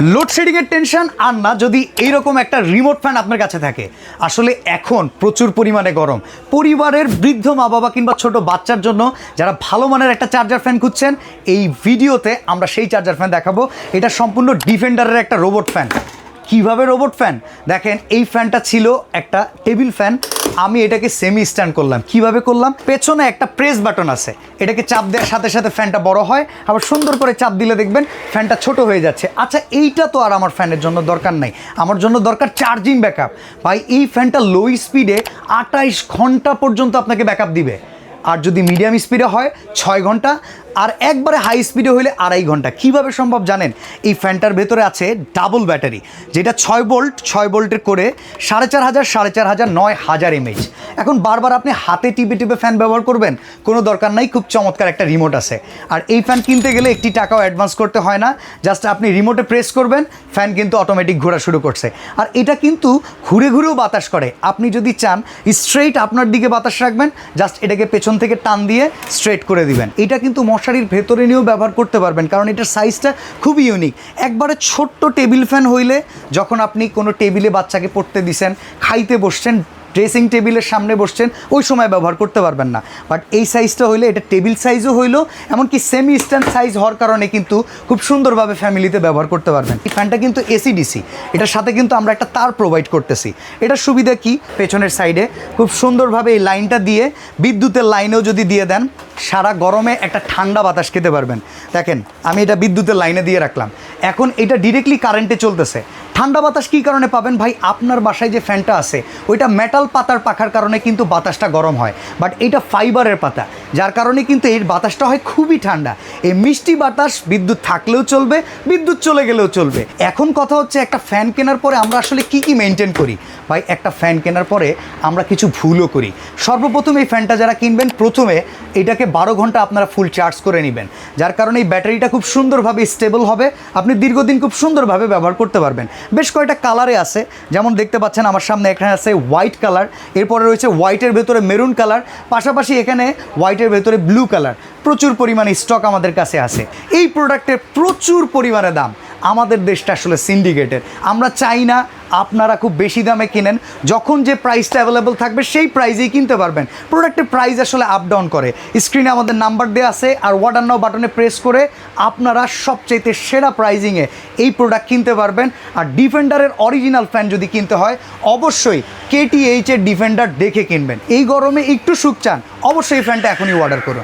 লোডশেডিংয়ের tension আর না যদি এইরকম একটা রিমোট ফ্যান আপনার কাছে থাকে। আসলে এখন প্রচুর পরিমাণে গরম, পরিবারের বৃদ্ধ মা বাবা কিংবা ছোট বাচ্চার জন্য যারা ভালো মানের একটা চার্জার ফ্যান খুঁজছেন, এই ভিডিওতে আমরা সেই চার্জার ফ্যান দেখাবো। এটা সম্পূর্ণ ডিফেন্ডারের একটা রোবট ফ্যান। কিভাবে রোবট ফ্যান দেখেন, এই ফ্যানটা ছিল একটা টেবিল ফ্যান, আমি এটাকে সেমি স্ট্যান্ড করলাম। কিভাবে করলাম, পেছনে একটা প্রেস বাটন আছে, এটাকে চাপ দেওয়ার সাথে সাথে ফ্যানটা বড় হয়, আবার সুন্দর করে চাপ দিলে দেখবেন ফ্যানটা ছোট হয়ে যাচ্ছে। আচ্ছা, এইটা তো আর আমার ফ্যানের জন্য দরকার নাই, আমার জন্য দরকার চার্জিং ব্যাকআপ। ভাই এই ফ্যানটা লো স্পিডে 28 ঘন্টা পর্যন্ত আপনাকে ব্যাকআপ দিবে, আর যদি মিডিয়াম স্পিডে হয় 6 ঘন্টা, আর একবারে হাই স্পিডে হলে 2.5 ঘন্টা। কীভাবে সম্ভব জানেন, এই ফ্যানটার ভেতরে আছে ডাবল ব্যাটারি, যেটা 6 ভোল্টের করে 4500 9000 এমএইচ। এখন বারবার আপনি হাতে টিপে টিপে ফ্যান ব্যবহার করবেন, কোনো দরকার নাই, খুব চমৎকার একটা রিমোট আছে। আর এই ফ্যান কিনতে গেলে একটি টাকাও অ্যাডভান্স করতে হয় না, জাস্ট আপনি রিমোটে প্রেস করবেন, ফ্যান কিন্তু অটোমেটিক ঘোরা শুরু করছে। আর এটা কিন্তু ঘুরে ঘুরেও বাতাস করে, আপনি যদি চান স্ট্রেইট আপনার দিকে বাতাস রাখবেন, জাস্ট এটাকে পেছন থেকে টান দিয়ে স্ট্রেট করে দিবেন। এটা কিন্তু মশারির ভেতরে নিয়েও ব্যবহার করতে পারবেন, কারণ এটার সাইজটা খুবই ইউনিক। একবারে ছোট্ট টেবিল ফ্যান হইলে যখন আপনি কোনো টেবিলে বাচ্চাকে পড়তে দিছেন, খাইতে বসছেন, ড্রেসিং টেবিলের সামনে বসছেন, ওই সময় ব্যবহার করতে পারবেন না। বাট এই সাইজটা হইলে এটা টেবিল সাইজও হইলো, এমনকি সেমি স্ট্যান্ড সাইজ হওয়ার কারণে কিন্তু খুব সুন্দরভাবে ফ্যামিলিতে ব্যবহার করতে পারবেন। এই ফ্যানটা কিন্তু এসি ডিসি, এটার সাথে কিন্তু আমরা একটা তার প্রোভাইড করতেছি। এটার সুবিধা কি, পেছনের সাইডে খুব সুন্দরভাবে এই লাইনটা দিয়ে বিদ্যুতের লাইনেও যদি দিয়ে দেন, সারা গরমে একটা ঠান্ডা বাতাস খেতে পারবেন। দেখেন আমি এটা বিদ্যুতের লাইনে দিয়ে রাখলাম, এখন এটা ডিরেক্টলি কারেন্টে চলতেছে। ঠান্ডা বাতাস কী কারণে পাবেন ভাই, আপনার বাসায় যে ফ্যানটা আছে ওইটা মেটাল পাতার পাখার কারণে কিন্তু বাতাসটা গরম হয়, বাট এইটা ফাইবারের পাতা, যার কারণে কিন্তু এর বাতাসটা হয় খুবই ঠান্ডা। এই মিষ্টি বাতাস বিদ্যুৎ থাকলেও চলবে, বিদ্যুৎ চলে গেলেও চলবে। এখন কথা হচ্ছে, একটা ফ্যান কেনার পরে আমরা আসলে কি মেনটেন করি ভাই। একটা ফ্যান কেনার পরে আমরা কিছু ভুলও করি। সর্বপ্রথম এই ফ্যানটা যারা কিনবেন, প্রথমে এটাকে 12 ঘন্টা আপনারা ফুল চার্জ করে নেবেন, যার কারণে এই ব্যাটারিটা খুব সুন্দরভাবে স্টেবল হবে, আপনি দীর্ঘদিন খুব সুন্দরভাবে ব্যবহার করতে পারবেন। বেশ কয়েকটা কালারে আছে, যেমন দেখতে পাচ্ছেন আমার সামনে এখানে আছে হোয়াইট কালার, এরপরে রয়েছে হোয়াইটের ভেতরে মেরুন কালার, পাশাপাশি এখানে হোয়াইটের ভেতরে ব্লু কালার। প্রচুর পরিমাণে স্টক আমাদের কাছে আছে। এই প্রোডাক্টের প্রচুর পরিমাণে দাম। আমাদের দেশটা আসলে সিন্ডিকেটেড, আমরা চাই না আপনারা খুব বেশি দামে কিনেন, যখন যে প্রাইসটা অ্যাভেলেবল থাকবে সেই প্রাইসেই কিনতে পারবেন। প্রোডাক্টের প্রাইস আসলে আপ ডাউন করে। স্ক্রিনে আমাদের নাম্বার দেওয়া আছে, আর অর্ডার নাও বাটনে প্রেস করে আপনারা সবচাইতে সেরা প্রাইজিংয়ে এই প্রোডাক্ট কিনতে পারবেন। আর ডিফেন্ডারের অরিজিনাল ফ্যান যদি কিনতে হয়, অবশ্যই KTH এর ডিফেন্ডার দেখে কিনবেন। এই গরমে একটু সুখ চান, অবশ্যই এই ফ্যানটা এখনই অর্ডার করুন।